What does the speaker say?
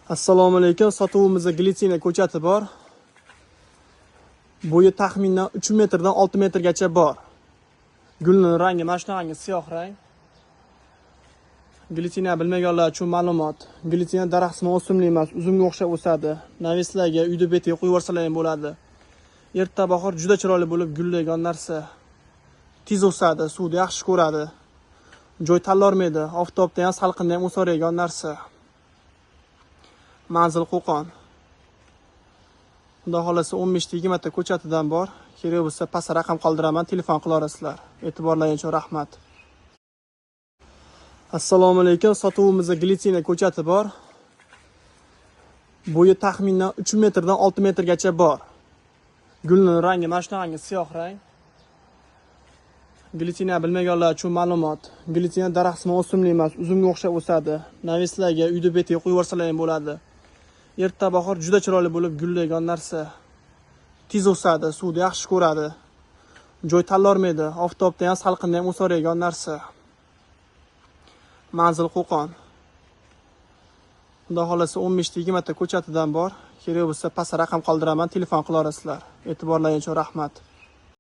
Assalomu alaykum. Sotuvimizda glitsina ko'chati bor. Bo'yi taxminan 3 metrdan 6 metrgacha bor. Gulning rangi mana shunaqangi siyoh rang. Glitsina bilmaganlar uchun ma'lumot. Glitsina daraxtsimon o'simlik emas, uzumga o'xshab o'sadi. Naveslarga, uyda betiga qo'yib yuborsalar ham bo'ladi. Erta bahor juda chiroyli bo'lib gullaydigan narsa. Tez o'sadi, suvni yaxshi ko'radi. Joy tanlolmaydi, oftobda ham, salqinda ham o'saveradigan narsa. Manzil Qo'qon. Xudo xolasa 15-20 ta ko'chatidan bor. Kerak bo'lsa pastda raqam qoldiraman, telefon qila olasizlar. E'tiborlaringiz uchun rahmat. Assalomu alaykum. Sotuvimizda glitsina ko'chati bor. Bo'yi taxminan 3 metrdan 6 metrgacha bor. Gulning rangi mana shunaqangi siyoh rang. Glitsina bilmaganlar uchun ma'lumot. Glitsina daraxtsimon o'simlik emas, uzumga o'xshab o'sadi. Naveslarga, uyda betiga qo'yib yuborsalar ham bo'ladi. Erta bahor juda chiroyli bo'lib gullaydigan narsa. Tez o'sadi, suvni yaxshi ko'radi. Joy tanlolmaydi, oftobda ham, salqinda ham o'saveradigan narsa. Manzil Qo'qon. Xudo xolasa 15-20 ta ko'chatidan bor. Kerak bo'lsa pastda raqam qoldiraman, telefon qila olasizlar. E'tiborlaringiz uchun rahmat.